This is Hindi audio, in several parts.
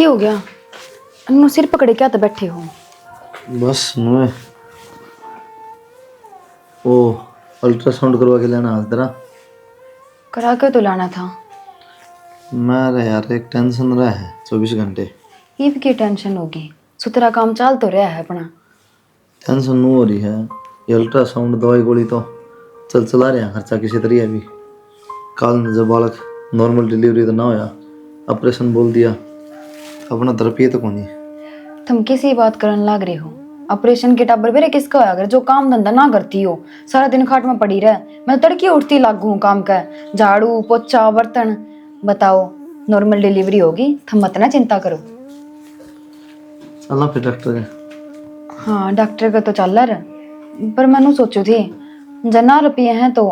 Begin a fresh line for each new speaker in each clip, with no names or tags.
क्या हो गया? नु सिर पकड़े क्या तो बैठे हो?
बस मैं वो अल्ट्रासाउंड करवा के लेना हाल तेरा
करा के तो लाना था।
मैं यार एक टेंशन रहा है 24 घंटे।
ये भी क्या टेंशन होगी? सुतरा काम चल तो रहा है अपना।
टेंशन नहीं हो रही है, ये अल्ट्रासाउंड दवाई गोली तो चला रहे हैं खर्चा किसी तरीके भी। कल जब बालक नॉर्मल डिलीवरी तो ना होया, ऑपरेशन बोल दिया, अपना तरफी तो कौन है।
तुम किसी बात करन लाग रहे हो? ऑपरेशन के टाबर बेरे किसका होया? अगर जो काम धंधा ना करती हो, सारा दिन खाट में पड़ी रह, मैं तो तड़के उठती लागू हूँ काम का, झाड़ू पोछा बर्तन। बताओ, नॉर्मल डिलीवरी होगी, तुम मत ना चिंता करो।
चलना फिर डॉक्टर के।
हाँ डॉक्टर का तो चल रहा है, पर मैंने सोचू थी जना रुपये हैं तो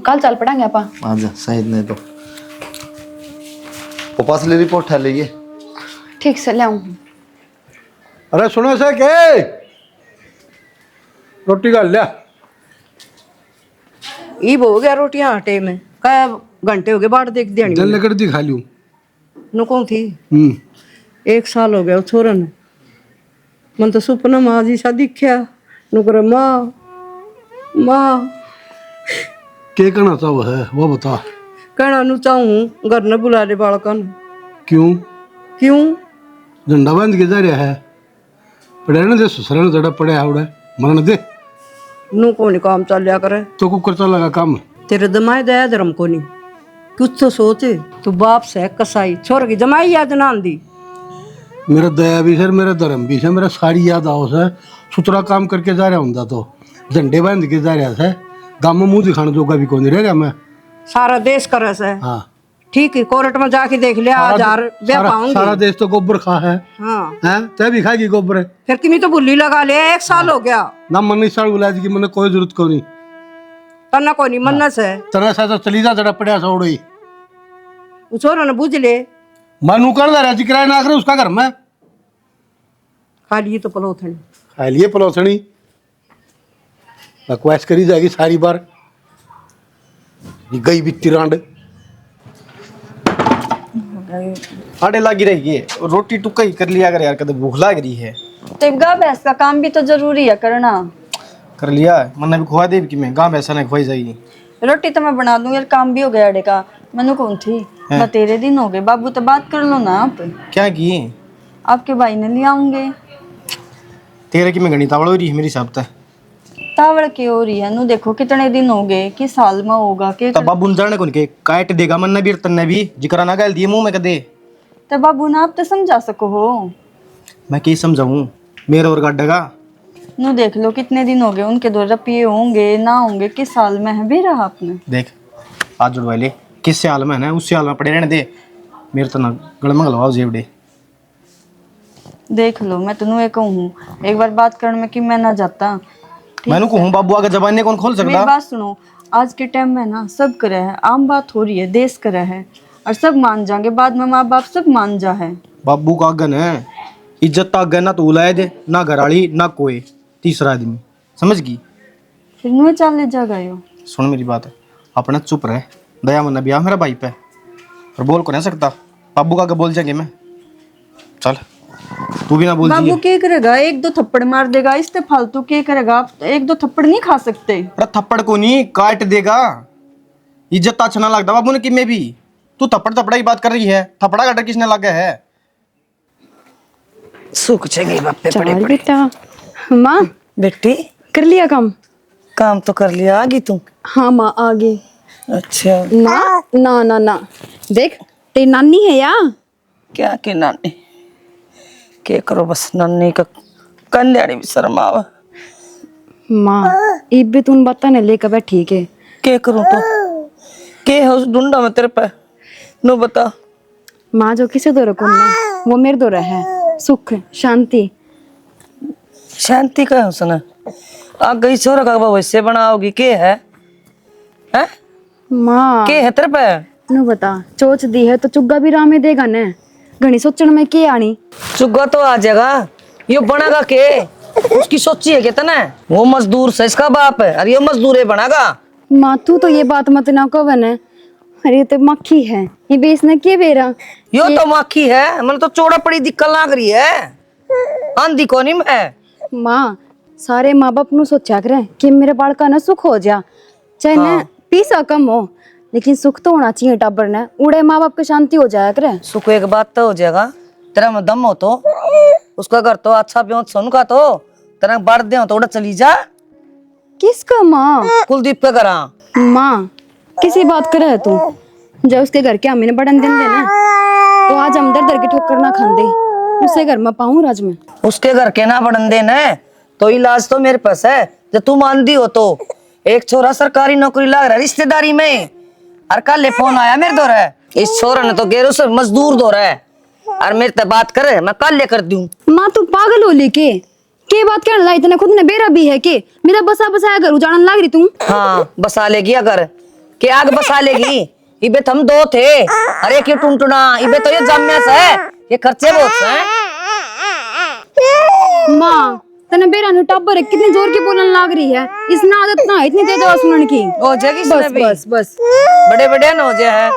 कल चल पड़ेंगे आपा।
आजा शायद नहीं तो पास ले रिपोर्ट है लेंगे।
ठीक से ले आऊँ।
अरे सुनो से के रोटी का लिया
ई हो गया रोटियां आटे में का घंटे हो गए बाट देख दिया
जल लकड़ दी खा लियो।
नु कौन थी 1 साल हो गया वो छोरा ने मन तो सपना माँ जी सा दिखा नु करे माँ माँ
के कहना चाहो है वो बता।
कहना नु चाहूँ घर ने बुला ले बालकन।
क्यों
क्यों?
झंडा बांध के जा रहा है, पड़े ना दे ससुर ने जड़ा पड़े आवड़े मरण दे
नु कौन काम चल लिया करे
तो को करता लगा काम।
तेरे दमाई दया धर्म को नहीं कुछ तो सोचे तू बाप से कसाई छोर की जमाई याद ना आंदी।
मेरा दया भी सर, मेरा धर्म भी है, मेरा सारी याद आओ सर। सुतरा काम करके जा रहा हूँ तो झंडे बांध के जा रहा है, गाँव में मुंह दिखाने जोगा भी कौन रह गया मैं।
सारा देश करे से
हाँ
ठीक है, कोर्ट में जाके देख लिया हजार पाऊंगी।
सारा देश तो गोबर खा है,
हाँ
हैं तय भी खाएगी गोबर।
फिर किमी तो बुल्ली लगा ले 1 साल हो गया
ना मन इस साल बुला दी कि मैंने कोई जरूरत को नहीं
करना कोई नहीं मन्ना से
तरह सा तो चली जा जड़ा पड़ा छोड़ ही
छोरा ने बुझ ले
मानू कर रहा जी किराया ना करे उसका घर में
खा लिए तो पलोथनी
खा लिए पलोसनी बकवास करी जाएगी सारी बार। ये गई बित्ती रांड
आटे लगी रही है, रोटी टुक्का ही कर लिया कर यार, कदम भूख लग रही है।
तिबगा भैंस का काम भी तो जरूरी है करना।
कर लिया मन्ना भी खुआ दे कि मैं गांव ऐसा नहीं खुआई जाएगी।
रोटी तो मैं बना दूंगी यार, काम भी हो गया अड़े का। मैंने कौन थी तेरे दिन हो गए, बाबू तो बात कर लो ना आप।
क्या की
आपके भाई ने ले आऊंगे।
तेरे की मैं घनी तावड़ हो रही है मेरी हिसाब से।
तावड़ की हो रही है नु, देखो कितने दिन हो गए कि साल में होगा के
तब बाबू जाने कौन के काट देगा मन्ना भी तन्ने भी जिक्र ना गाल दिए मुंह में कदे।
तो बाबू ना आप तो समझा सको हो।
मैं क्या समझाऊं मेरे और गाड्डा का।
नु देख लो कितने दिन हो गए, उनके 2 रुपये होंगे ना होंगे किस साल में है भी रहा आपने।
देख आज जुड़वा ले किस साल में है ना, उस साल में पड़े रहने दे। मेरे तो ना गल मंगलवाओ जेबड़े।
देख लो मैं तेनू एक कहूँ एक बार बात करने में कि मैं ना जाता।
मैंने कहूँ बाबू आगे जबान कौन खोल
मेरी
सकता।
बात सुनो, आज के टाइम में ना सब करे है, आम बात हो रही है, देश करे है और सब मान जाएंगे बाद में, माँ बाप सब मान जा है।
बाबू का आगन है, इज्जत आगे ना तो उलाए दे ना घराली ना कोई तीसरा आदमी, समझ गई।
फिर नुए चाल ले जा गए हो।
सुन मेरी बात, अपना चुप रहे। दया मन्ना ब्याह मेरा भाई पे और बोल को नहीं सकता। बाबू का आगे बोल जाएंगे मैं। चल तू भी ना बोल
बाबू क्या करेगा, 1-2 थप्पड़ मार देगा, इससे फालतू क्या करेगा। आप 1-2 थप्पड़ नहीं खा सकते।
अरे थप्पड़ को नहीं काट देगा, इज्जत अच्छा ना लगता बाबू ने कि मैं भी। तू थप्पड़ थप्पड़ा की बात कर रही है, थप्पड़ा का डर किसने लगा है।
सुख चंगे बापे पड़े पड़े।
बेटा माँ
बेटी
कर लिया काम?
काम तो कर लिया, आ गई तू?
हाँ माँ आ गई।
अच्छा
ना ना ना ना देख तेरी नानी है या
क्या के नानी के करो, बस नानी का कल्याणी भी शर्म आवा।
माँ इब भी तूने बता नहीं लेकर बैठी के
के करूं तो के है उस ढूंढा में तेरे पे नो बता।
माँ जो किसे दो रखो ना वो मेरे दो है, सुख शांति।
शांति का है उसने आ गई छोरा का वैसे बनाओगी के है हैं?
माँ
के है तेरे पे
नु बता, चोच दी है तो चुग्गा भी रामे देगा ने, घनी सोचण में के आनी।
चुग्गा तो आ जाएगा, ये बनागा के उसकी सोची है कितना है? वो मजदूर से इसका बाप है और ये मजदूर है बनागा।
माँ तू तो ये बात मत ना कहो ने, अरे ये तो मक्खी है, ये बेचना के बेरा।
यो तो माखी है, मैंने तो चौड़ा पड़ी दिक्कत लाग रही है। आंधी को नहीं मैं।
माँ सारे माँ बाप नु सोचा करे कि मेरे बालका ना सुख हो जा, चाहे ना पैसा कम हो, लेकिन सुख तो होना चाहिए टाबर ने। उड़े माँ बाप की शांति हो जाया करे।
सुख एक बात तो हो जाएगा, तेरा में दम हो तो उसका घर तो अच्छा ब्यों सुन का तो तेरा बढ़ दे तो उड़ा चली जा।
किसका माँ?
कुलदीप का करा।
माँ किसी बात करे है तू? जब उसके घर के हमें ने बड़न दिन देना तो आज हम दर दर की ठोकर ना खांदे, उसे घर में पाऊं राज में।
उसके घर के ना बढ़न देना तो इलाज तो मेरे पास है। जब तू मानती हो तो एक छोरा सरकारी नौकरी लग रहा है रिश्तेदारी में, और कल फोन आया मेरे दो है, इस छोरा ने तो गेरो से मजदूर दो रहा है और मेरे से बात करे, मैं कल लेकर दूं।
माँ तू पागल हो लेके के बात कहने लाई? इतना खुद ने बेरा भी है के मेरा बसा बसाया घर उजाड़न लाग रही तू?
हाँ बसा लेगी अगर के आग बसा लेगी। इबे तो हम दो थे, अरे क्यों टुनटुना, इबे तो ये जम्मेस है, ये खर्चे बहुत हैं।
माँ तने बेरा नु टाबर है, कितनी जोर की बोलन लाग रही है, इसने आदत ना है इतनी तेज आवाज सुनने की।
हो जाएगी
बस
भी
बस बस
बड़े बड़े न हो जाए है।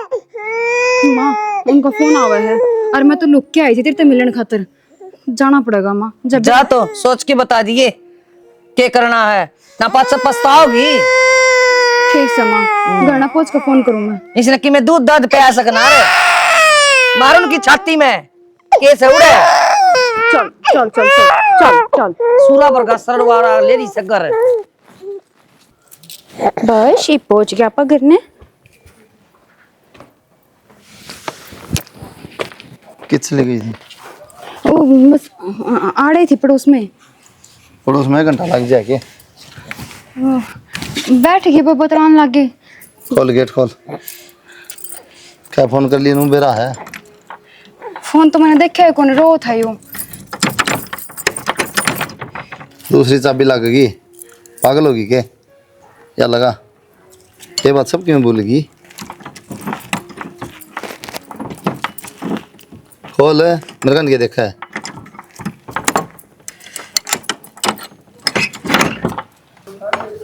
माँ उनका फोन आवा है और मैं तो लुक के आई थी तेरे से मिलने खातिर। जाना पड़ेगा माँ। जब
जा तो सोच के बता दिए क्या करना है, ना पाछा पछताओगी।
ठीक से माँ घर ना पहुंच कर फोन करूँ मैं।
इसने कि मैं दूध दाद पिया सकना रे, मारून की छाती में कैसे उड़े।
चल चल चल चल चल चल
सूरा पर का सरवारा ले रही सकर।
बस ये पहुंच गया आपा घर ने।
किस ले गई थी?
ओ बस आ रही थी पड़ोस में।
पड़ोस में घंटा लग जाए के?
बैठ के बतरान लग गए।
खोल गेट खोल। क्या फोन कर लिए? नू बेरा है
फोन तो मैंने देखा है कौन रो था यूं।
दूसरी चाबी लगेगी, पागल होगी के? या लगा ये बात सब क्यों भूलेगी? खोल, मेरे कन के देखा है।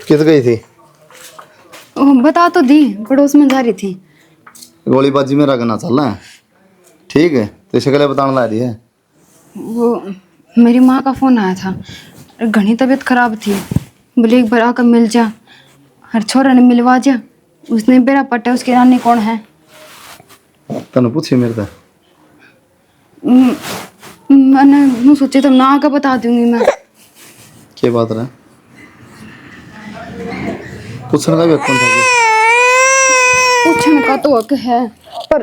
किस गई थी?
ओ, बता तो दी, पड़ोस में जा रही थी।
गोलीबाजी में रखना चल रहा है, ठीक है? तो इसे गले बताने ला रही है।
वो मेरी माँ का फोन आया था, घनी तबीयत खराब थी, बोले एक बार आकर मिल जा, हर छोरा ने मिलवा जा। उसने बेरा पटा उसकी रानी कौन है।
तने पूछी मेरे से?
मैंने यूं सोचे तुम ना आकर बता दूंगी मैं।
क्या बात रहा? पूछने का भी हक कौन था?
पूछने का तो हक है, पर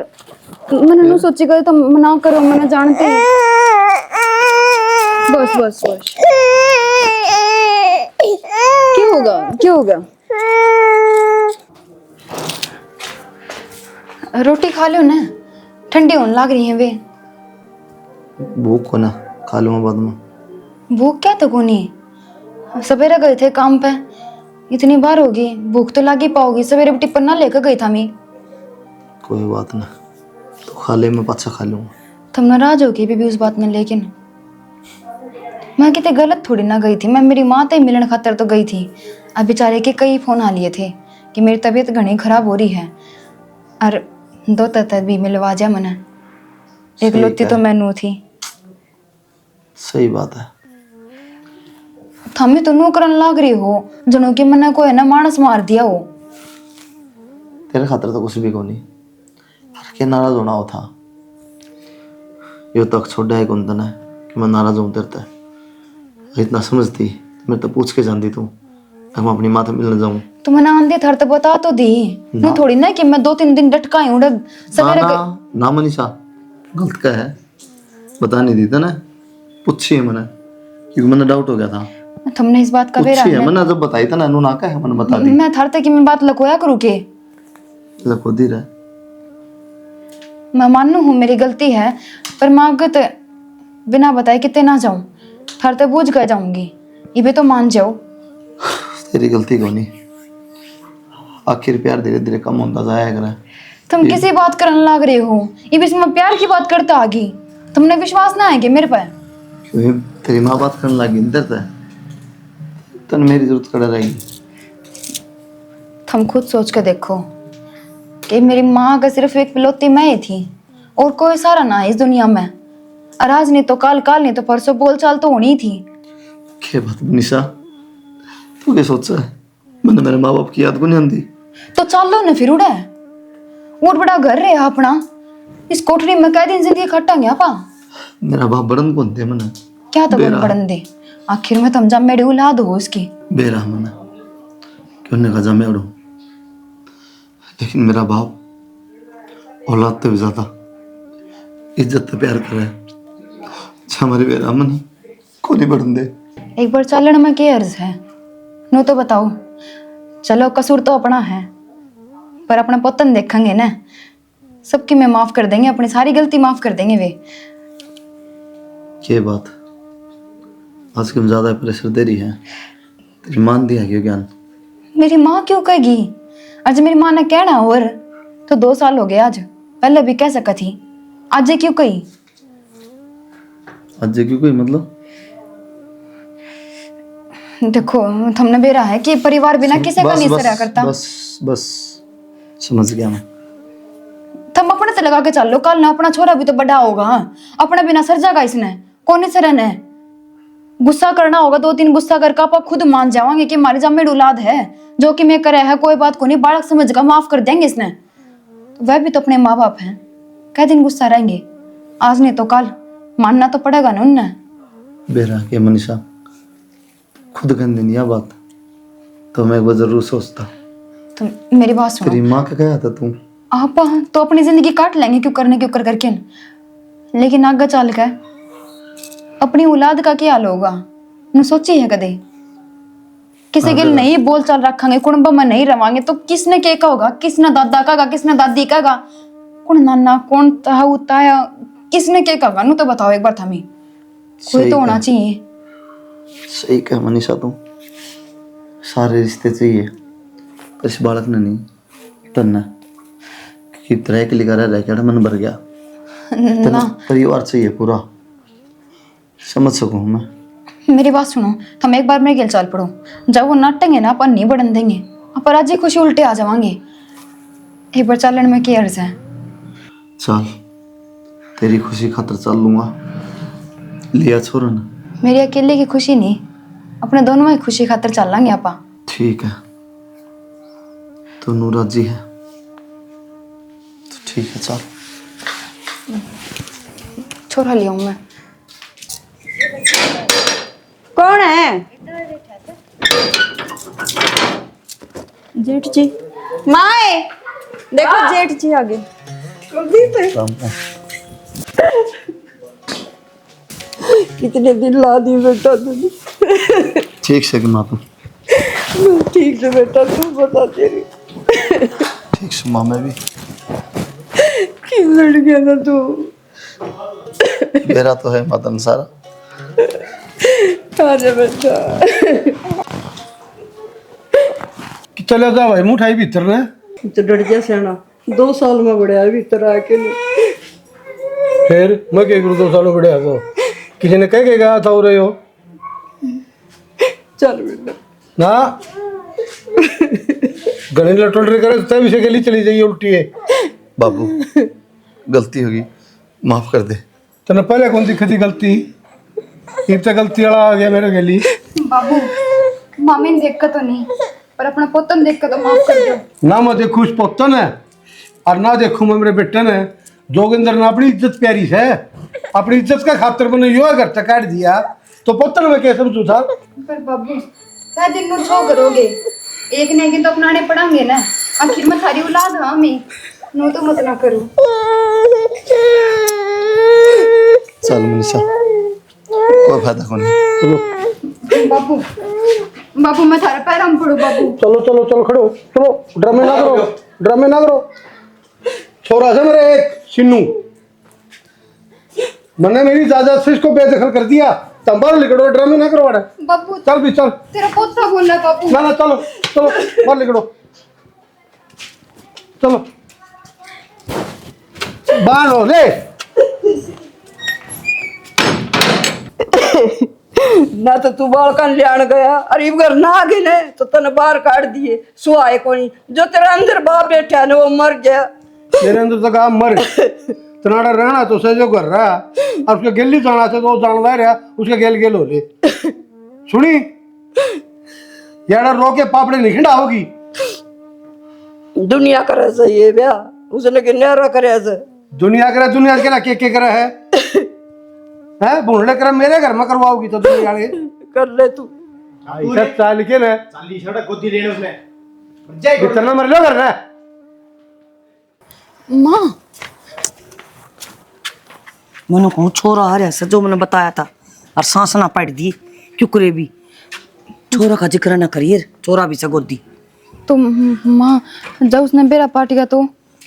मैंने यूं सोची कर तुम मना करो, मैंने जानते हैं। बस बस बस क्या होगा क्या होगा? रोटी खा लो ना, ठंडी होने लग रही है वे।
भूख को ना खा लूँगा बाद में।
भूख क्या तो कोनी, सवेरे गए थे काम पे, इतनी बार होगी, भूख तो लग ही पाओगी। सवेरे भी टिप्पण ना लेकर गई था मैं।
कोई बात ना, तो खा ले, मैं पाछा खा लूँगा।
तुम नाराज होगी भी उस बात में, लेकिन मैं कितने गलत थोड़ी ना गई थी। मैं मेरी माँ से मिलने खातर तो गई थी। अब बेचारे के कई फोन आ लिए थे कि मेरी तबीयत घनी खराब हो रही है और दो तत भी मिलवा जा मना। एक लोती तो मैनू थी।
सही बात है।
थमी तो नू करन लाग रही हो जनो कि मना को है ना मानस मार दिया हो।
तेरे खातर तो कुछ भी को नहीं, के नाराज होना हो था। यो तक छोड़ा है कौन तने कि मैं नाराज हूँ तेरे ते। इतना समझती मेरे तो पूछ के जानती तू, मैं अपनी माँ से मिलने जाऊँ
तो मना आंधी थर तो बता तो दी नू, थोड़ी ना कि मैं 2-3 दिन डटकाई हूँ। सवेरे
ना मनीषा गलत क्या है, बता नहीं दी था ना, पूछी है मैंने, क्योंकि मैंने डाउट हो गया था।
तुमने इस बात का बेरा
पूछी है मैंने, जब बताई था ना नू ना क्या है मैंने बता दी।
मैं थर तक की मैं बात लकोया करूँ के?
लको दी रहा।
मैं मानू हूँ मेरी गलती है, पर मैं अगत बिना बताए कितने ना जाऊं, थर तक बूझ कर जाऊंगी। ये भी तो मान जाओ।
तेरी गलती को नहीं, आखिर प्यार धीरे धीरे कम होता जाएगा।
तुम किसी बात करने लग रहे हो, ये बीच में प्यार की बात करता आगी। तुमने विश्वास ना है कि मेरे पर?
क्योंकि तेरी माँ बात करने लगी इधर से, तन मेरी जरूरत कर रहेगी।
तुम खुद सोच कर देखो, कि मेरी माँ का सिर्फ एक पिलौती मैं ही थी और कोई सारा ना है इस दुनिया में। और आज नहीं तो कल, कल नहीं तो परसों बोल चाल तो होनी थी।
क्या बात मनीषा, तू क्या सोचा है? मैंने मेरे माँ बाप की याद को नहीं आती।
तो चल लो ना फिर उड़े, और बड़ा घर रहे अपना, इस कोठरी में कई दिन जिंदगी खटांगे आपा।
मेरा बाप बड़न कौन थे मैंने?
क्या तो बड़न दे, आखिर में तुम जब मेरी औलाद हो उसकी।
बेरा मैंने क्यों ने कहा मैं उड़ू, लेकिन मेरा बाप औलाद तो भी ज्यादा इज्जत तो प्यार कर रहा है। हमारे बेरा मन को नहीं बढ़न दे।
एक बार चलन में क्या अर्ज है, नो तो बताओ। चलो कसूर तो अपना है, पर अपना पोतन देखेंगे ना, सबकी मैं माफ कर देंगे, अपनी सारी गलती माफ कर देंगे वे।
ये बात आज कम ज्यादा प्रेशर दे रही है, तेरी मान दिया क्यों ज्ञान?
मेरी माँ क्यों कहेगी? आज मेरी माँ ने कहना और तो 2 साल हो गए आज, पहले भी कह सका थी, आज ये क्यों कही?
आज क्यों कोई मतलब?
देखो तुमने बेरा है कि परिवार बिना किसी का नहीं सरा करता।
बस बस समझ गया मैं।
तुम अपने से लगा के चल लो, कल ना अपना छोरा भी तो बड़ा होगा, अपना बिना सर जाएगा इसने, कौन ही सरन है? गुस्सा करना होगा 2-3 गुस्सा करके आप खुद मान जाओगे कि हमारी जब औलाद है, जो कि मैं करे है कोई बात को नहीं, बालक समझ कर माफ कर देंगे इसने। वह भी तो अपने माँ बाप हैं, कई दिन गुस्सा रहेंगे, आज नहीं तो कल मानना तो पड़ेगा ना उन्हें।
बेरा के मनीषा खुद कर दी यह बात तो मैं एक बार जरूर सोचता।
तुम मेरी बात सुनो।
तेरी माँ का क्या था तू?
आप तो अपनी जिंदगी काट लेंगे क्यों कर करके, लेकिन आगे चल के अपनी औलाद का क्या हाल होगा न सोची है कदे? किसी के नहीं बोल चाल रखेंगे, कुटुंब में नहीं रवांगे तो किसने क्या होगा? किसने दादा का, किसने दादी का, कौन नाना कौन ताऊ ताया, किसने क्या कहा? नु तो बताओ एक बार थमी, कोई तो होना चाहिए।
सही कह मनीषा, तू सारे रिश्ते चाहिए पर इस बालक ने नहीं टरना कि तरह के लिखा रह क्या मन भर गया।
ना
परिवार चाहिए पूरा, समझ सकूं मैं।
मेरी बात सुनो, तुम एक बार मेरे गेल चल पड़ो, जब वो नाटेंगे ना अपन नहीं बढ़न देंगे, अपन आज ही खुशी उल्टे आ जावांगे। एक बार चलन में क्या अर्ज है?
चल तेरी खुशी खातर चल लूंगा, लिया छोरा ना।
मेरी अकेले की खुशी नहीं, अपने दोनों की खुशी खातर चल लेंगे आपा।
ठीक है, तो नूरा जी है तो ठीक है, चल।
छोरा लिया हूं मैं।
कौन है? जेठ जी। माए देखो जेठ जी आ गए। कितने दिन ला दी बेटा तुझे।
ठीक से कि माँ तुम
ठीक से बेटा, तू बता तेरी
ठीक से माँ, मैं भी
क्यों लड़ गया ना तू?
मेरा तो है मदन सारा।
आजा बेटा।
चले जा भाई मुठाई भीतर ने।
तो डर गया सियाना, 2 साल में बढ़िया भीतर आके नहीं।
फिर मैं क्या करूँ 2 सालों बढ़िया तो किसी ने कह के गया था रहे हो
चल बेटा
ना गले लटोल करे तब इसे गली चली जाइए उल्टी है।
बाबू गलती होगी, माफ कर दे।
तने पहले कौन दिखती गलती, इब तक गलती वाला आ गया मेरे गली।
बाबू मामी ने देख तो नहीं, पर अपना पोतन देख कर तो माफ कर दो।
ना मैं देखू उस पोतन है और ना देखू मैं मेरे बेटे ने। जोगिंदर ने अपनी इज्जत प्यारी है, अपनी इज्जत का खातिर मैंने यो घर तक काट दिया तो पोतन में कैसे समझू था?
पर बाबू क्या दिन में छो करोगे, एक ने एक तो अपनाने पड़ांगे ना, आखिर में थारी औलाद है हमें, नो तो मत ना करो।
चल मनीषा कोई फायदा को नहीं।
चलो
बाबू बाबू मैं थारे पैर में पड़ू बाबू।
चलो चलो चलो खड़ो, चलो ड्रामे ना करो, ड्रामे ना करो। छोरा से मेरे एक सिन्नू मैंने मेरी इजाजत से इसको बेदखल कर दिया, तुम बाहर निकलो, ड्रामे ना करो। वाड़ा
बाबू
चल भी चल,
तेरा पोता बोल रहा है बाबू।
ना ना चलो चलो बाहर निकलो, चलो बाहर हो ले।
ना तो तू बालकन लियान गया अरे घर ना आ गए ने तो तने बाहर काट दिए सुहाए कोनी जो तेरा अंदर बाप बैठा ने वो मर गया।
तेरे अंदर तक आप मर तनाड़ा रहना तो सह जो कर रहा और उसके गेली जाना से तो जानवा रहा उसके गेल हो ले सुनी यार रो के पापड़े नहीं खिंडा होगी।
दुनिया करे से ये ब्याह उसने के न्यारा करे से
दुनिया के ना के करे है भूलने करे मेरे घर में करवाओगी तो दुनिया के
कर ले तू
ऐसा चाल के ना
चाली छोड़ा गोदी लेने उसने
कितना मर लो कर रहा है
माँ
मैंने कहूँ छोरा आ रहा जो मैंने बताया था और सांस ना पड़ दी क्यों करे भी छोरा का जिक्र ना करिए छोरा भी से गोदी
तो माँ जब उसने बेरा पार्टी का तो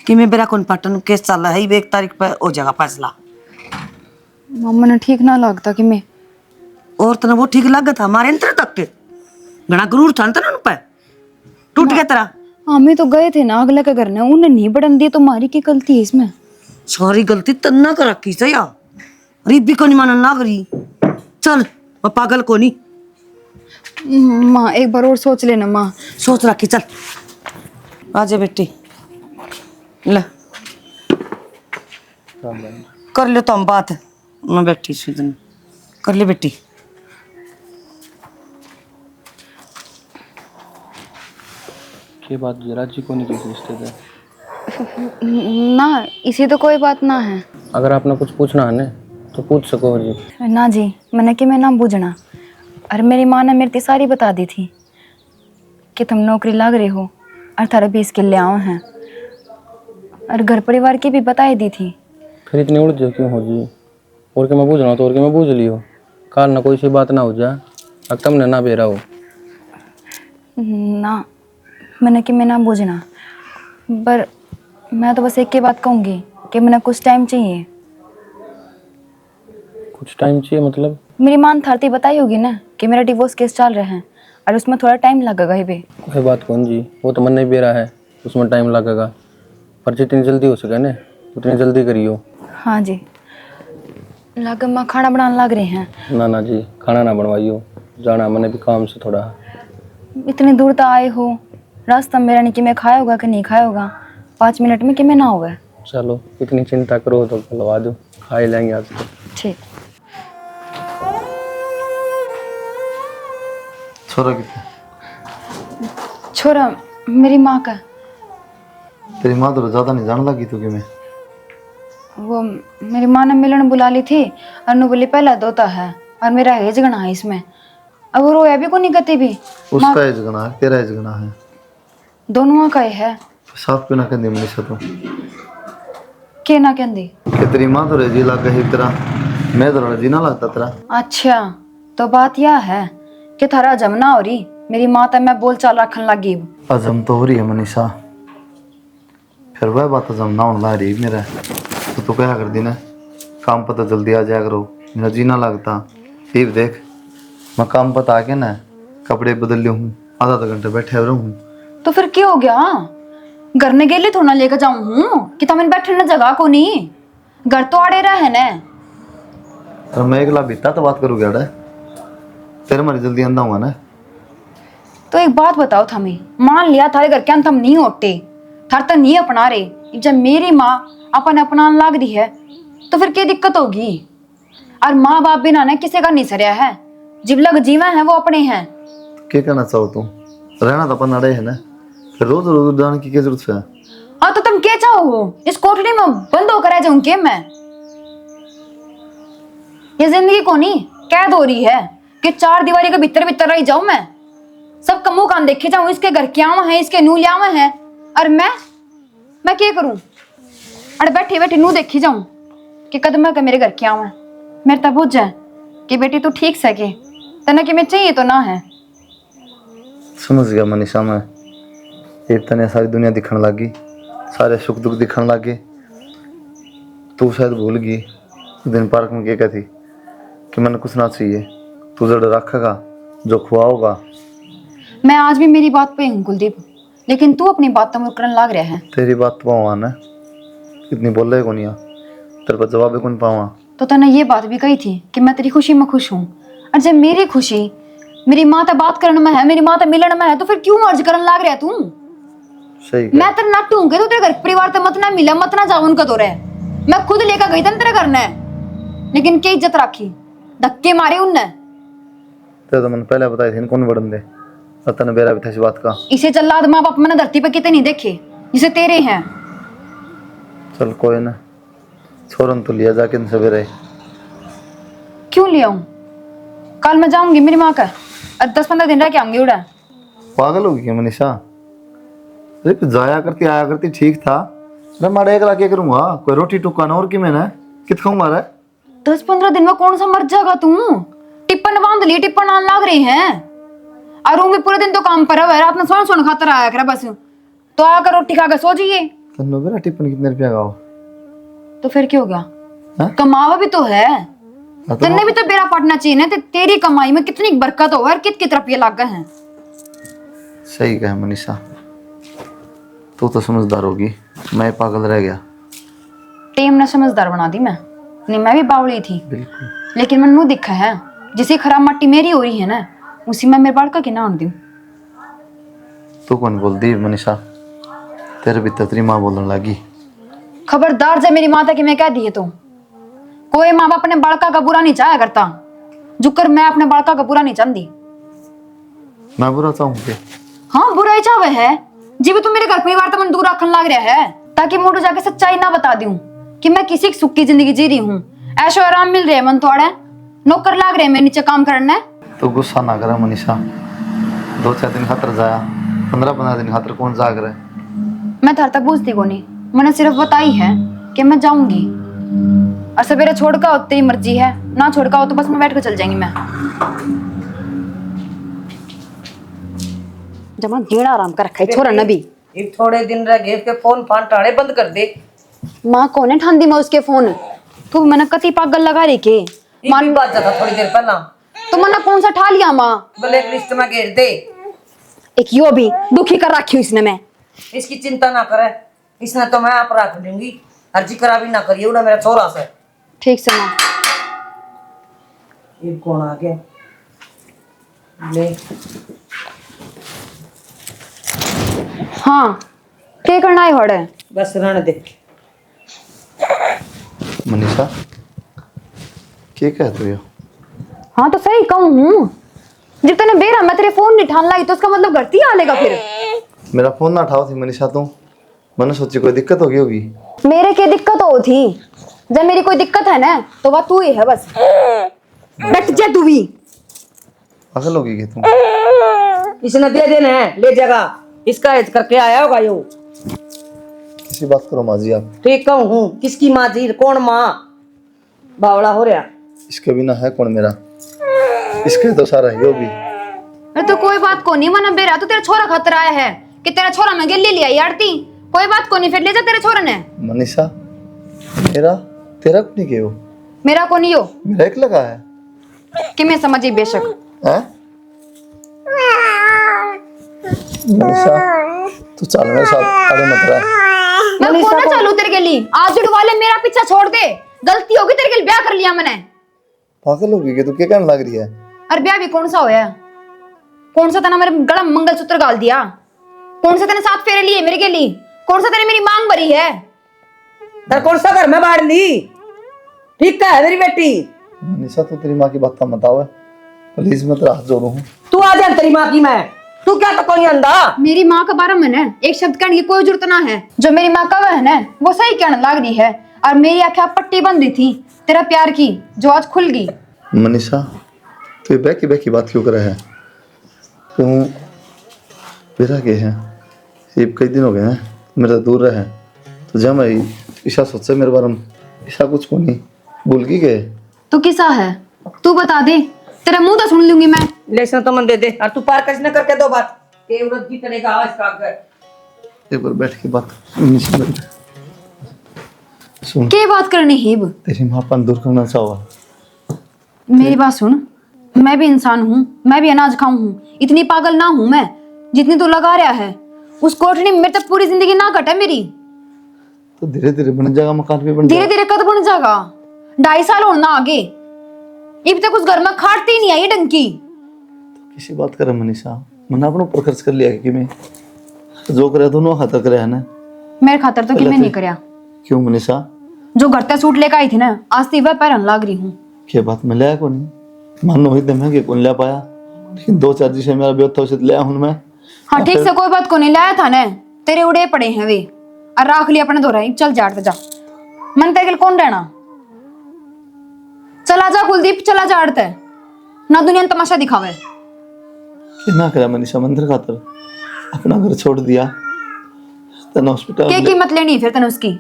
कि मैं बेरा कौन पाटन केस चल रहा है 1 तारीख पर हो जाएगा फैसला।
मम्मा ने ठीक ना लगता कि मैं
और तना वो ठीक लगा था हमारे अंतर तक के घना गुरूर था ना पे टूट गया तेरा।
हमें तो गए थे ना अगले के घर ने उन्हें नहीं बढ़न दिए तो हमारी की गलती है इसमें।
सारी गलती तन्ना कर रखी से या रिबी को नहीं मानन ना करी चल मैं पागल को नहीं।
माँ एक बार और सोच लेना माँ।
सोच रखी चल आजा बेटी ले कर ले तो हम बात मैं बैठी सुन कर ले बेटी।
ये बात जरा जी को नहीं किसी रिश्ते थे
ना इसी तो कोई बात ना है।
अगर आपने कुछ पूछना है ना तो पूछ सको जी।
ना जी मैंने कि मैं ना बूझना और मेरी माँ ने मेरी सारी बता दी थी कि तुम नौकरी लग रहे हो और थारे 20 किले आओ हैं और घर परिवार की भी बताई दी थी।
फिर इतनी उलझ क्यों हो जी और के मैं बूझ रहा हूँ तो और के मैं बूझ लियो काल ना कोई सी बात ना हो जाए अब तुमने ना बेरा हो
ना मैंने कि मैं ना बूझना पर मैं तो बस एक ही बात कहूँगी कि मैंने कुछ टाइम चाहिए।
कुछ टाइम चाहिए मतलब
मेरी माँ ने थारती बताई होगी ना कि मेरा डिवोर्स केस चल रहे हैं और उसमें थोड़ा टाइम लगेगा ही भी।
कोई बात कौन जी वो तो मन नहीं बेरा है उसमें टाइम लगेगा पर जितनी जल्दी हो सके ना उतनी जल्दी करियो।
हाँ जी लग माँ खाना बनाने लग रहे हैं।
ना जी खाना ना बनवाइयो जाना मैंने भी काम से थोड़ा।
इतनी दूर तो आए हो रास्ता मेरा नहीं कि मैं खाया होगा कि नहीं खाया होगा 5 मिनट में कि मैं ना होगा।
चलो इतनी चिंता करो तो बुलवा दो खा ही लेंगे आज तो।
ठीक
छोरा कितना
छोरा मेरी माँ का
तेरी माँ तो ज्यादा नहीं जान लगी तू कि मैं
वो मेरी माँ ने मिलन बुला ली थी और नु बोली पहला दोता है और मेरा एज गना है इसमें अब वो रोया भी को नहीं करती भी
उसका एज गना है तेरा एज गना है
दोनों का ही है।
साफ क्यों ना कहती मनीषा तू
के ना कहती
कि तेरी माँ तो रेजी लग गई तेरा मैं तो रेजी ना लगता तेरा।
अच्छा तो बात यह है कि थारा जमना हो रही मेरी माँ तब मैं बोल चाल रखन लगी।
अजम तो हो रही है मनीषा फिर वह बात अजम ना होने रही मेरा तो क्या कर दी ना काम पर तो जल्दी आ जाया करो मेरा जीना लगता फिर देख मैं काम पर आके ना कपड़े बदल लिया हूँ आधा घंटे बैठे रहूँ
तो फिर क्या हो गया घर ने गेले थोड़ा लेकर जाऊं हूँ कि तमें बैठने ना जगह को नहीं घर तो आड़े रहे ने
और मैं अगला बीता तो बात करूँगा अड़ा तेरे मारे जल्दी अंधा हुआ ना।
तो एक बात बताओ थमें मान लिया थारे घर के अंत हम नहीं होते थार तो नहीं अपना रहे जब मेरी माँ अपन अपना लाग रही है तो फिर क्या दिक्कत होगी और माँ बाप बिना ने किसी का नहीं सरिया है जिब लग जीवा है वो अपने हैं।
क्या कहना चाहो तुम रहना तो अपन अड़े है ना फिर रोज रोज जाने की क्या जरूरत है।
हाँ तो तुम क्या चाहो इस कोठरी में बंद होकर रह जाऊं क्या मैं ये जिंदगी को नहीं कैद हो रही है कि 4 दीवारी के भीतर भीतर रह जाऊं मैं सब का मुंह कान देखे जाऊं इसके घर क्या है इसके नू लिया है और मैं क्या करूं अरे बैठे बैठे नू देखी जाऊं कि कदम का मेरे घर क्या है मेरे तब बुझ जाए कि बेटी तू ठीक सके तना कि मैं चाहिए तो ना है।
समझ गया मनीषा मैं एक तने सारी दुनिया दिखने लगी सारे सुख दुख दिखने लगे तू शायद भूल गई दिन पार्क में क्या कहती कि मैंने कुछ ना चाहिए तू जड़ रखेगा जो खुआओगा।
मैं आज भी मेरी बात पे हूँ कुलदीप लेकिन तू अपनी बात तो मुकरन लाग रहा है।
तेरी बात तो पावा ना इतनी बोल रहे को नहीं तेरे पर जवाब भी कौन पावा।
तो तने ये बात भी कही थी कि मैं तेरी खुशी में खुश हूँ और जब मेरी खुशी मेरी माँ तो बात करने में है, मेरी माँ तो मिलन में है, तो फिर क्यों मर्ज करने लाग रहा तू?
सही
मैं तेरे नट हूँ तो तेरे घर परिवार तो मत ना मिला, मत ना जाओ उनका तो रहे। मैं खुद लेकर गई था तेरे घर ने, लेकिन क्या इज्जत राखी, धक्के मारे उनने।
तो मैंने पहले बताई थी कौन बड़न दे, तने बेरा भी था इस बात का।
इसे चल्लाद माँ बाप मैंने धरती पे कितने नहीं देखे जिसे तेरे हैं।
चल कोई ना, छोरन तो लिया जाके सवेरे।
क्यों ले आऊं? कल मैं जाऊंगी मेरी माँ का, 10-15 दिन रह के आऊंगी उड़ा।
पागल होगी क्या मनीषा? अरे फिर जाया करती आया करती ठीक था। मैं मारे एक लाके करूंगा, कोई रोटी टुक्का ना और की मैंने कित खाऊं मारा।
10-15 दिन में कौन सा मर जाएगा तू? टिप्पण बांध लिए, टिप्पण आने लाग रहे हैं। और वो भी पूरे दिन तो काम पर है, रात में सोन खातर आया कर बस, तो आकर रोटी खाकर सो जाइए।
तन्नो बेरा टिप्पण कितने रुपया का हो?
तो फिर क्या हो गया?
हाँ?
कमावा भी तो है,
हाँ तो
तन्ने भी तो बेरा पड़ना चाहिए ना। तेरी कमाई में कितनी बरकत हो और कित रुपये लाग गए हैं।
सही कहा मनीषा, तू तो समझदार होगी, मैं पागल रह गया।
टेम ने समझदार बना दी मैं, नहीं मैं भी बावली थी।
बिल्कुल।
लेकिन मैंने नू दिखा है, जिसे खराब मट्टी मेरी हो रही है ना, उसी में मेरे बाल का किना आन दूं।
तू कौन बोल दी मनीषा? तेरे भी तेरी माँ बोलने लगी।
खबरदार जब मेरी माता की मैं कह दी है तो, कोई माँ बाप अपने बालका का बुरा नहीं चाहा करता, जुकर मैं अपने बालका का बुरा नहीं चाहती।
मैं बुरा चाहूंगी?
हाँ बुरा ही चाहे है, जी भी तू मेरे घर परिवार तो मन दूर रखने लग रहा है, ताकि मोटू जाके सच्चाई ना बता दूं कि मैं किसी की सुख की जिंदगी जी रही हूँ। ऐशो आराम मिल रहे मन थोड़े, नौकर लाग रहे मेरे नीचे काम करने।
तो गुस्सा ना करा मनीषा, 2-4 दिन खातर जाया, 15-15 दिन खातर कौन जाग रहा है?
मैं थार तक पूछती को नहीं, मैंने सिर्फ बताई है कि मैं जाऊंगी, और सवेरे छोड़ का हो तेरी मर्जी है, ना छोड़ का हो तो बस मैं बैठ कर चल जाएंगी। मैं जमा गेड़ा आराम कर रखा है छोरा नबी।
एक थोड़े दिन रह गए, इसके फोन फान टाड़े बंद कर दे।
माँ कौन है ठांदी मैं उसके फोन? तू मैंने कति पागल लगा रही के
मान बात जाता थोड़ी देर पहला,
तो मैंने कौन सा ठा लिया माँ?
ब्लैक लिस्ट में घेर दे।
एक यो भी दुखी कर रखी हूँ इसने। मैं
इसकी चिंता ना करे, इसने तो मैं आप रख लूंगी, अर्जी करा भी ना करिए, उड़ा मेरा छोरा से।
ठीक से माँ।
ये कौन आ गया? ले
हाँ क्या करना है हड़े?
बस रहने दे।
मनीषा क्या कहते हो?
हाँ तो सही कहूँ हूँ, जब तूने बेरा मैं तेरे फोन नहीं ठान लाई तो उसका मतलब घर ही आ लेगा फिर।
मेरा फोन ना उठाओ थी मनीषा तुम, मैंने सोची कोई दिक्कत होगी होगी।
मेरे क्या दिक्कत हो थी? जब मेरी कोई दिक्कत है ना तो वह तू ही है बस। बैठ जा तू भी।
पागल होगी क्या तुम?
इसने दे देना है, ले जाएगा, इसका ऐड करके आया होगा यो।
किसी बात करो माँ जी आप।
ठीक कहूँ हूँ, किसकी माँ जी? कौन माँ? बावड़ा हो रहा।
इसके बिना है कौन मेरा? इसके तो सारा है यो भी।
अरे तो कोई बात को नहीं, मना बेरा तो तेरा छोरा खतरा आया है कि तेरा छोरा मैं गिल्ली लिया यारती। कोई बात को नहीं, फिर ले जा तेरे छोरा ने।
मनीषा मेरा तेरा को नहीं के हो?
मेरा को नहीं हो
मेरा एक लगा है
कि मैं समझी बेशक।
हैं? मनीषा तू चल मेरे साथ, अरे मत रहा।
मैं कौन ना चालू तेरे के लिए? आज जुड़वा ले, मेरा पीछा छोड़ दे। गलती होगी तेरे के लिए, ब्याह कर लिया मैंने।
पागल होगी कि तू क्या कहने लग रही है?
अरे ब्याह भी कौन सा होया? कौन सा तेना मेरे गला में मंगलसूत्र गाल दिया? कौन सा तेने 7 फेरे लिए मेरे के लिए? कौन सा तेने मेरी मांग भरी है?
तर कौन सा घर में बाढ़ ली? ठीक है मेरी बेटी।
मनीषा तू तेरी माँ की बात का मत आवे प्लीज, मैं तेरा हाथ जोड़ू हूँ।
तू आ जा तेरी माँ की, मैं तू क्या तो कोई अंधा?
मेरी माँ का बारे में ना एक शब्द कहने की कोई जरूरत ना है। जो मेरी माँ का बहन है वो सही कहने लग रही है, और मेरी आंखें पट्टी बंद थी तेरा प्यार की, जो आज खुल गई।
मनीषा तू बैकी बैकी बात क्यों कर रहा है? तू मेरा के है ये कई दिन हो गए हैं मेरा दूर रहे, तो जब मैं ईशा सोचे मेरे बारे में, ईशा कुछ को नहीं भूल की गए।
तो किसा है तू बता दे, तेरा मुंह तो सुन लूंगी मैं।
लेसन तो मन दे दे, और तू पार कस न करके दो बात के उरत की तरह का आवाज काट कर।
एक बार बैठ के बात मनीषा बैठ। सुन
क्या बात करनी हिब?
तेरी माँ अपन दूर करना चाहो।
मेरी बात सुन, मैं भी इंसान हूँ, मैं भी अनाज खाऊं हूँ, इतनी पागल ना हूँ मैं जितनी तू लगा रहा है। उस कोठरी में मेरे तक पूरी जिंदगी ना कटे मेरी।
तो धीरे धीरे बन जाएगा, मकान भी बन
धीरे
जाएगा।
धीरे कद बन जाएगा, 2.5 साल होना आगे। इब तक उस घर में खाटती ही नहीं आई डंकी।
किसी बात करे मनीषा, मैंने अपने ऊपर खर्च कर लिया कि मैं जो करे दोनों खातर करे है ना।
मेरे खातर तो कि मैं नहीं करया।
क्यों मनीषा?
जो घर तक सूट लेकर आई थी ना, आज ती वह पैरन लाग रही हूँ।
क्या बात में लाया कौन? मानो हुई तो मैं कौन ला पाया, लेकिन 2-4 जिसे मेरा ब्याह था उसे ले आया हूं मैं।
हाँ ठीक से कोई बात को नहीं लाया था ना, तेरे उड़े पड़े हैं वे और राख लिया अपने दोरा। चल जाट जा, मन तेगल कौन रहना। चला जा कुलदीप, चला जा अड़ते ना दुनिया में तमाशा दिखावे।
कितना करा मनीषा मंदिर खातर, अपना घर छोड़ दिया तना हॉस्पिटल।
क्या कीमत लेनी है फिर तने उसकी?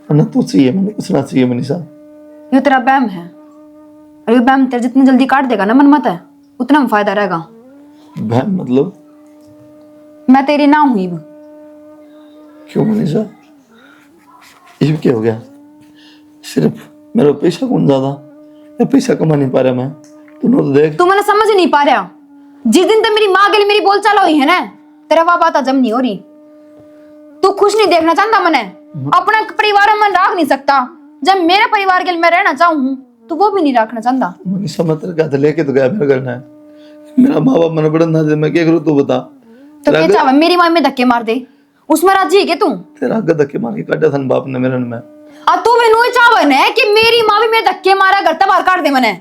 ना तू चाहिए, मैंने कुछ ना चाहिए मनीषा।
ये तेरा बैम है, और ये बैम तेरे जितनी जल्दी काट देगा ना मन मत है, उतना में फायदा रहेगा।
बहन मतलब?
मैं तेरी ना हुई।
क्यों मनीषा, ये क्या हो गया? सिर्फ मेरा पैसा कौन ज्यादा या पैसा कमा नहीं पा रहा मैं? तूने तो देख।
तू मैंने समझ नहीं पा रहा। जिस दिन तक मेरी माँ के लिए मेरी बोलचाल हुई है ना, तेरा वाह बात जम नहीं हो रही। तू खुश नहीं देखना चाहता मैंने, अपना परिवार में रख नहीं सकता। जब मेरे परिवार के लिए मैं रहना चाहूँ तो वो भी नहीं रखना चाहता।
मनीषा मैं तेरे हाथ लेके तो गया मेरा करना है, मेरा माँ बाप मैंने बड़ा ना दे, मैं क्या करूँ तू बता।
तो क्या चाहवा मेरी माँ में धक्के मार दे, उसमें राजी है क्या तू?
तेरा आगे धक्के मार के काटा था बाप ने मेरे में।
और तू भी नू चाहवन है कि मेरी माँ भी मेरे धक्के मारा घर बाहर काट दे मैंने।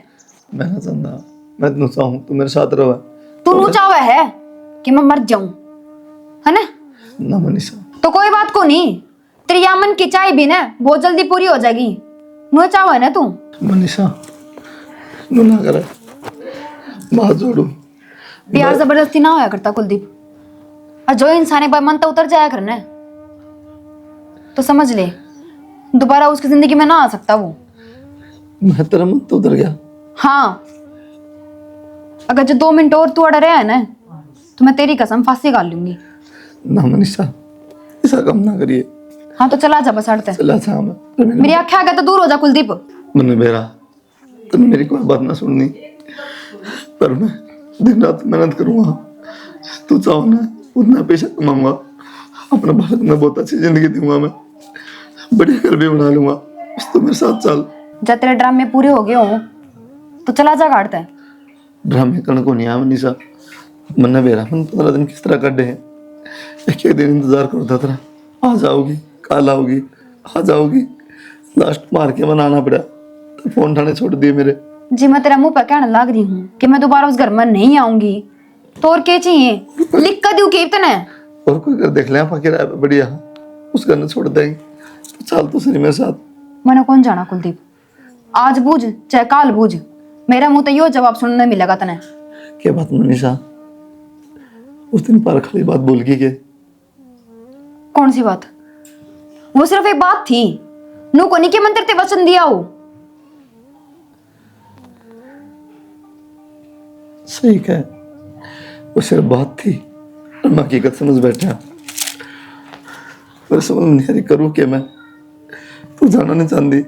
मैं ना चाहता, मैं तो चाहूँ तू मेरे साथ रहो।
तू नू चाहवा है कि मैं मर जाऊं, है ना?
ना मनीषा।
तो कोई बात को नहीं, तेरी यामन की चाय भी ना बहुत जल्दी पूरी हो जाएगी। नू चाहवा है ना तू?
मनीषा नू ना करे, माँ जोड़ू।
प्यार जबरदस्ती ना होया करता कुलदीप, और जो इंसान एक बार मन तो उतर जाया करना तो समझ ले दोबारा उसकी जिंदगी में ना आ सकता वो।
मैं तेरा मन तो उतर गया।
हाँ, अगर जो 2 मिनट और तू अड़ा रहा है ना तो मैं तेरी कसम फांसी गाल लूंगी।
ना मनीषा ऐसा काम ना करिए।
हाँ तो चला जा बस अड़ते।
चला था मैं।
मेरी आंखें आगे तो दूर हो जा कुलदीप।
मैंने बेरा तुमने मेरी कोई बात ना सुननी, पर मैं दिन रात मेहनत करूंगा। तू चाहो ना उतना पैसा कमाऊंगा, अपने बालक में बहुत अच्छी जिंदगी दूंगा, मैं बढ़िया घर भी बना लूंगा। बस तू मेरे साथ चल।
जब तेरे ड्रामे पूरे हो गए हो तो चला जा काटते हैं।
ड्रामे करने को नहीं आया मनीषा, मैंने बेरा मन 15 दिन किस तरह काटे हैं। एक एक दिन इंतजार करता था, आ जाओगी कल आओगी आ जाओगी। लास्ट मार के मनाना पड़ा तो फोन उठाने छोड़ दिए मेरे।
जी मैं तेरा मुंह पर कहने लग रही हूँ कि मैं दोबारा उस घर में नहीं आऊंगी, तो और क्या चाहिए? लिख कर दूं कि इतना?
और कोई घर देख ले किराए पे बढ़िया, उस घर ने छोड़ देंगे। तो चल तो सही मेरे साथ।
मैंने कौन जाना कुलदीप, आज बूझ चाहे काल बूझ, मेरा मुंह तो यो जवाब सुनने मिलेगा तने।
क्या बात मनीषा, उस दिन पर खाली बात भूल गई के?
कौन सी बात? वो सिर्फ एक बात थी, नू को नहीं के मंत्र ते वचन दिया हो।
सही कह, वो सिर्फ बात थी और मैं हकीकत समझ बैठा। पर समझ नहीं आ रही करूँ क्या मैं। तू जाना नहीं चाहती,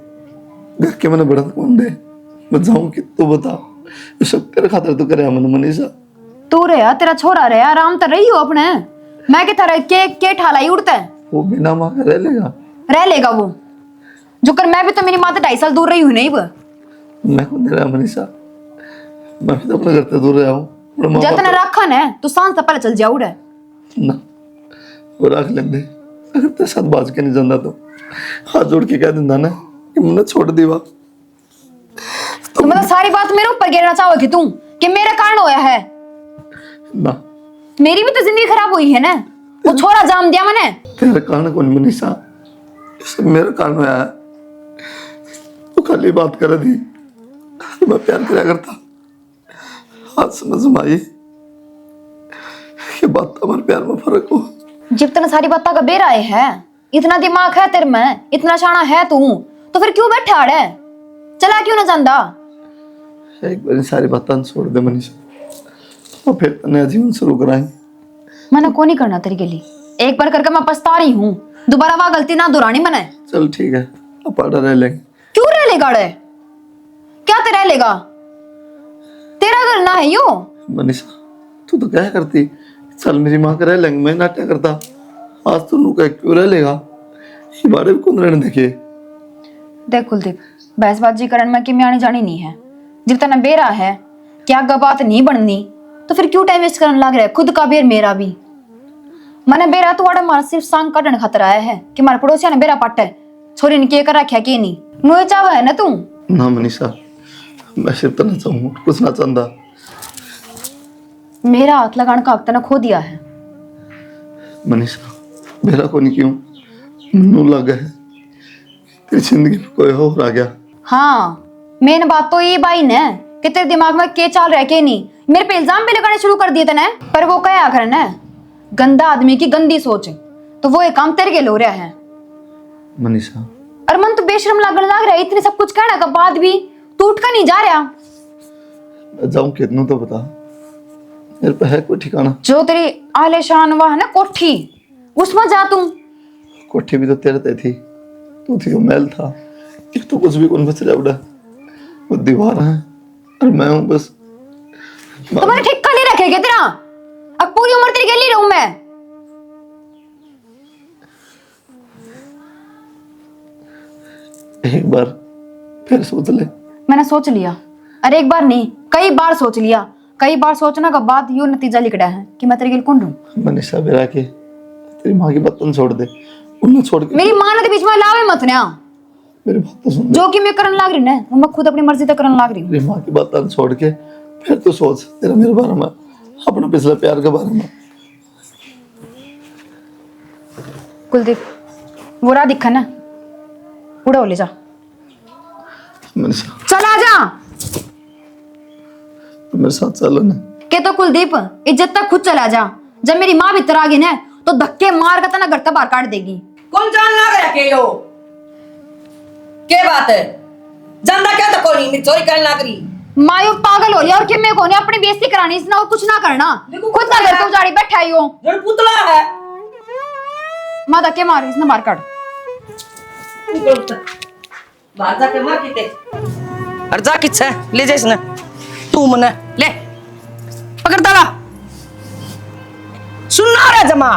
घर के मैंने बढ़त कौन दे, मैं जाऊँ कि तू बता। ये सब तेरे खातर तो करे मन मनीषा।
तू रहा तेरा छोरा रहा, आराम तो रही हो अपने। मैं के तरह के ठालाई उड़ता है।
वो बिना माँ का रह लेगा
वो जो कर। मैं भी तो मेरी माँ से 2.5 साल दूर रही हूँ नहीं वो।
मैं कौन दे रहा मनीषा, मैं भी तो अपने घर से दूर रहा हूँ।
जब तने रखा ना तो सांस से पहले चल जाओ उड़े
ना, वो रख लेंदे। अगर तेरे साथ बाज के नहीं जाता तो हाथ जोड़ के कह देता ना कि मैंने छोड़ दिया।
तो मतलब सारी बात मेरे ऊपर गिरना चाहोगे तू कि मेरे कारण होया है?
ना,
मेरी भी तो जिंदगी खराब हुई है ना, वो छोरा जाम दिया मैंने।
तेरे कारण कौन मनीषा, ये सब मेरे कारण होया है। तू खाली बात कर दी, मैं प्यार किया करता। आज समझ में आई ये बात हमारे प्यार में फर्क हो।
जब तने सारी बात का बेर आए है, इतना दिमाग है तेरे में, इतना शाना है तू, तो फिर क्यों बैठा है? चला क्यों ना जानदा?
एक बार सारी बातें छोड़ दे मनीषा, और फिर नया जीवन शुरू कराएं।
मैंने को नहीं करना तेरे के लिए, एक बार करके मैं पछता रही हूँ, दोबारा वह गलती ना दोहरानी मैंने।
चल ठीक है, अब पाड़ा रह लेंगे।
क्यों रह लेगा रे? क्या ते रह लेगा? तेरा घर ना है यो।
मनीषा तू तो क्या करती, चल मेरी माँ का रह लेंगे, मैं नाट्य करता। आज तू नू कह क्यों रह लेगा, ये बारे में कौन रहने देखे।
देख कुलदीप, बहसबाजी करन में कि म्याणी जानी नहीं है। जब तना बेरा है कि आगे बात नहीं बननी तो फिर क्यों टाइम वेस्ट करने लग रहा है, खुद का भी और मेरा भी। मैंने बेरा तो वाड़ा मारा सिर्फ सांग काटने खातर आया है कि मारे पड़ोसिया ने बेरा पाटा है, छोरी ने के कर रखा के नहीं नोए चावा है ना तू।
ना मनीषा, मैं सिर्फ तना चाहूँ, कुछ ना चाहता।
मेरा हाथ लगाने का हक तना खो दिया है।
मनीषा मेरा को नहीं क्यों मनु लगा है तेरी जिंदगी में कोई और आ गया।
हाँ मेन बात तो ये बाई ने कि तेरे दिमाग में के चाल रहा के नहीं, मेरे पे इल्जाम भी लगाने शुरू कर दिए तने। पर वो क्या आखिर ने गंदा आदमी की गंदी सोच, तो वो एक काम तेरे के हो रहा है।
मनीषा
और मन तो बेशरम लगने लग रहा है, इतने सब कुछ कहने के बाद भी तू उठ कर नहीं जा रहा।
मैं जाऊं कितनों तो बता, मेरे पे है कोई ठिकाना?
जो तेरी आलिशान वह है ना कोठी, उसमें जा तू।
कोठी भी तो तेरे ते थी, तू थी वो महल था, ये तो कुछ भी कौन बच रहा उड़ा, वो दीवार है और मैं हूँ बस।
तुम्हारे ठिक्का नहीं रखेगा तेरा, अब पूरी उम्र तेरी गली रहूं मैं।
एक बार फिर सोच ले।
मैंने सोच लिया, अरे एक बार नहीं कई बार सोच लिया। कई बार सोचने के बाद यो नतीजा लिखड़ा है कि मैं तेरे लिए कौन रहूं।
मनीषा बेरा के तेरी माँ की बात तुम छोड़ दे, उन्हें छोड़ के
मेरी मां ने बीच में लावे मत ना,
मेरी बात तो सुन।
जो कि मैं करने लाग रही ना वो मैं खुद अपनी मर्जी से करने लाग रही हूँ।
तेरी माँ की बात तुम छोड़ के फिर तो सोच तेरा मेरे बारे में, अपना पिछले प्यार के बारे में।
कुलदीप वो रहा दिखा ना, उड़ा हो ले जा।
मनीषा
चला जा
तू मेरे साथ चलो ना।
के तो कुलदीप इज्जत तक खुद चला जा, जब मेरी माँ भीतर आ गई ना तो धक्के मार कर तना घर तक बाहर काट देगी।
कौन जान लाग रहा के यो के बात है? जानदा क्या तो कोनी मेरी चोरी करने लाग रही।
मायो पागल हो रही है और कि मैं कोने अपनी बेइज्जती करानी, इसना और कुछ ना करना, खुद का घर पे उजाड़ी बैठा ही हो।
जड़ पुतला है
माँ धक्के मार, इसने मार काट।
बाहर जाके मार किते और जा किछ है ले जा इसने, तू मने ले पकड़ ताला सुनना रे जमा।